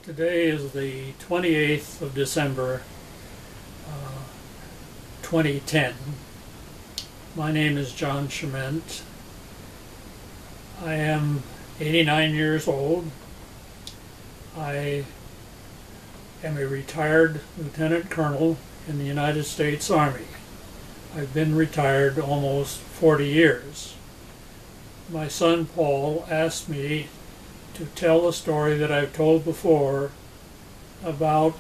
Today is the 28th of December, 2010. My name is John Chiment. I am 89 years old. I am a retired lieutenant colonel in the United States Army. I've been retired almost 40 years. My son Paul asked me to tell a story that I've told before about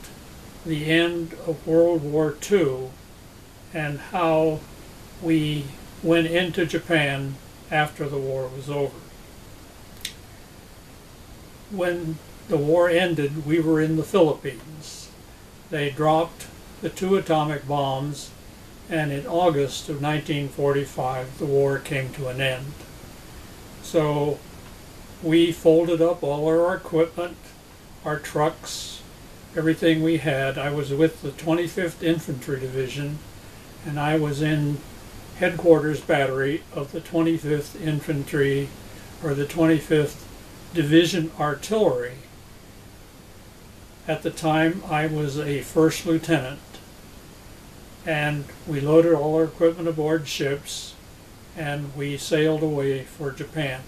the end of World War II and how we went into Japan after the war was over. When the war ended, we were in the Philippines. They dropped the 2 atomic bombs, and in August of 1945 the war came to an end. So we folded up all our equipment, our trucks, everything we had. I was with the 25th Infantry Division, and I was in headquarters battery of the 25th Infantry, or the 25th Division Artillery. At the time, I was a first lieutenant, and we loaded all our equipment aboard ships, and we sailed away for Japan.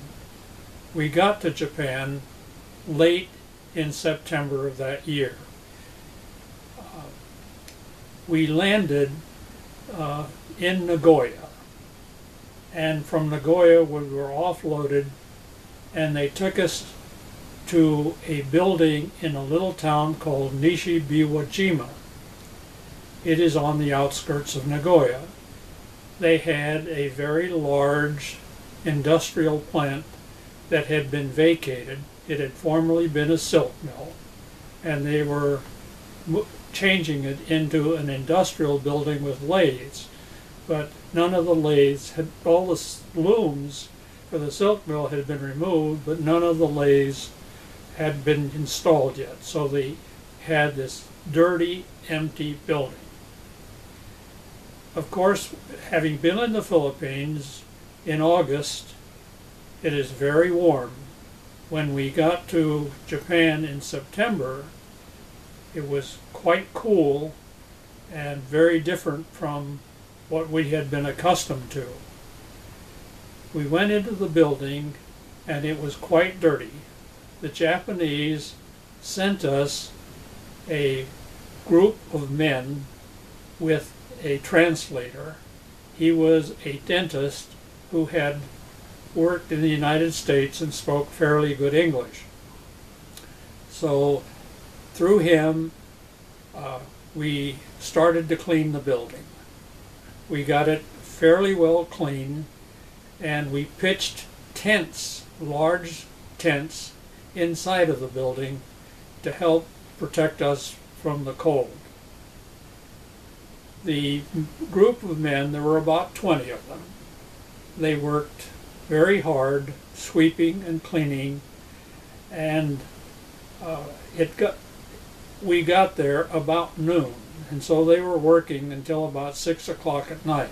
We got to Japan late in September of that year. We landed in Nagoya, and from Nagoya we were offloaded, and they took us to a building in a little town called Nishi-Biwajima. It is on the outskirts of Nagoya. They had a very large industrial plant that had been vacated. It had formerly been a silk mill, and they were changing it into an industrial building with lathes. But none of the lathes had, all the looms for the silk mill had been removed, but none of the lathes had been installed yet. So they had this dirty, empty building. Of course, having been in the Philippines in August, it is very warm. When we got to Japan in September, it was quite cool and very different from what we had been accustomed to. We went into the building and it was quite dirty. The Japanese sent us a group of men with a translator. He was a dentist who had worked in the United States and spoke fairly good English. So through him, we started to clean the building. We got it fairly well clean, and we pitched tents, large tents, inside of the building to help protect us from the cold. The group of men, there were about 20 of them. They worked very hard, sweeping and cleaning, and we got there about noon, and so they were working until about 6 o'clock at night.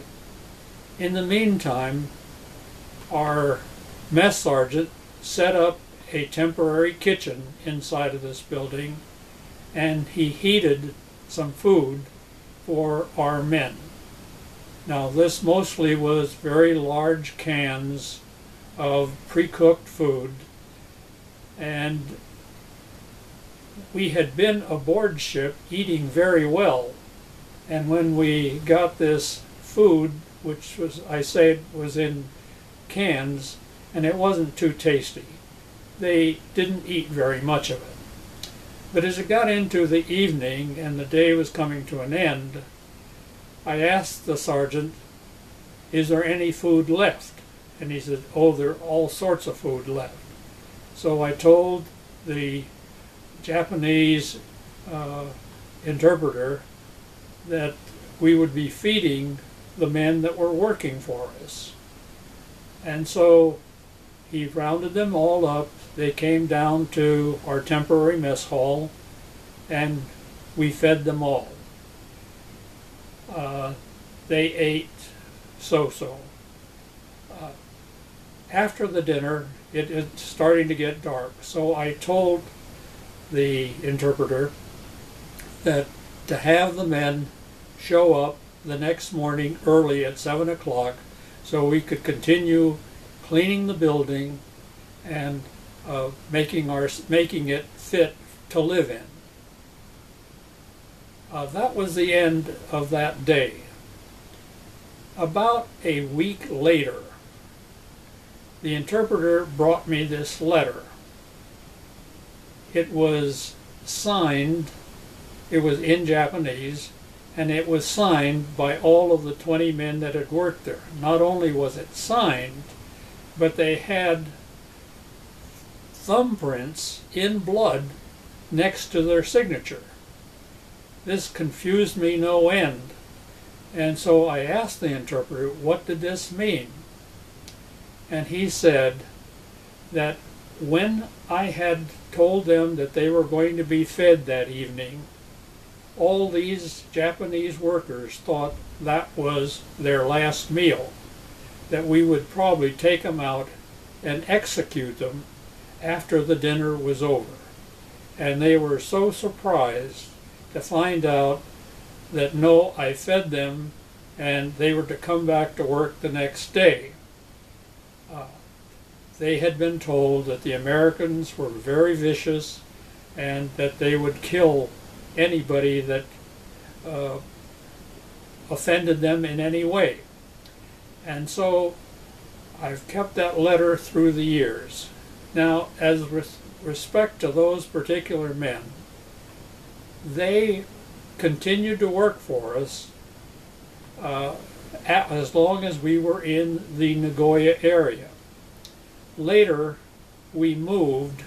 In the meantime, our mess sergeant set up a temporary kitchen inside of this building, and he heated some food for our men. Now, this mostly was very large cans of pre-cooked food, and we had been aboard ship eating very well, and when we got this food, which was, I say, was in cans, and it wasn't too tasty, they didn't eat very much of it. But as it got into the evening and the day was coming to an end, I asked the sergeant, "Is there any food left?" And he said, "Oh, there are all sorts of food left." So I told the Japanese interpreter that we would be feeding the men that were working for us. And so he rounded them all up. They came down to our temporary mess hall, and we fed them all. They ate so-so. After the dinner, it's starting to get dark, so I told the interpreter that to have the men show up the next morning early at 7 o'clock so we could continue cleaning the building and making it fit to live in. That was the end of that day. About a week later, the interpreter brought me this letter. It was signed, it was in Japanese, and it was signed by all of the 20 men that had worked there. Not only was it signed, but they had thumbprints in blood next to their signature. This confused me no end, and so I asked the interpreter, what did this mean? And he said that when I had told them that they were going to be fed that evening, all these Japanese workers thought that was their last meal, that we would probably take them out and execute them after the dinner was over. And they were so surprised to find out that no, I fed them and they were to come back to work the next day. They had been told that the Americans were very vicious and that they would kill anybody that offended them in any way. And so I've kept that letter through the years. Now, as respect to those particular men, they continued to work for us as long as we were in the Nagoya area. Later, we moved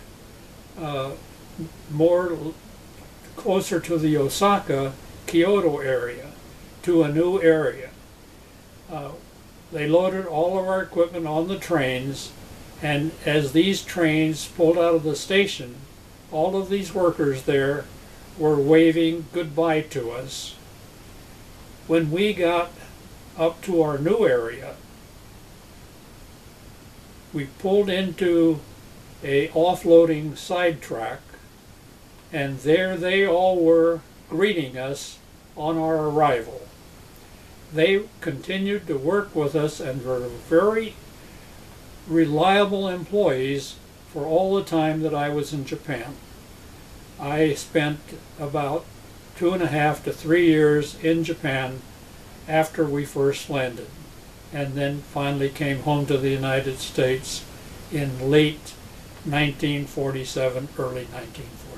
closer to the Osaka, Kyoto area, to a new area. They loaded all of our equipment on the trains, and as these trains pulled out of the station, all of these workers there were waving goodbye to us. When we got up to our new area, we pulled into a offloading sidetrack, and there they all were greeting us on our arrival. They continued to work with us and were very reliable employees for all the time that I was in Japan. I spent about 2.5 to 3 years in Japan after we first landed, and then finally came home to the United States in late 1947, early 1948.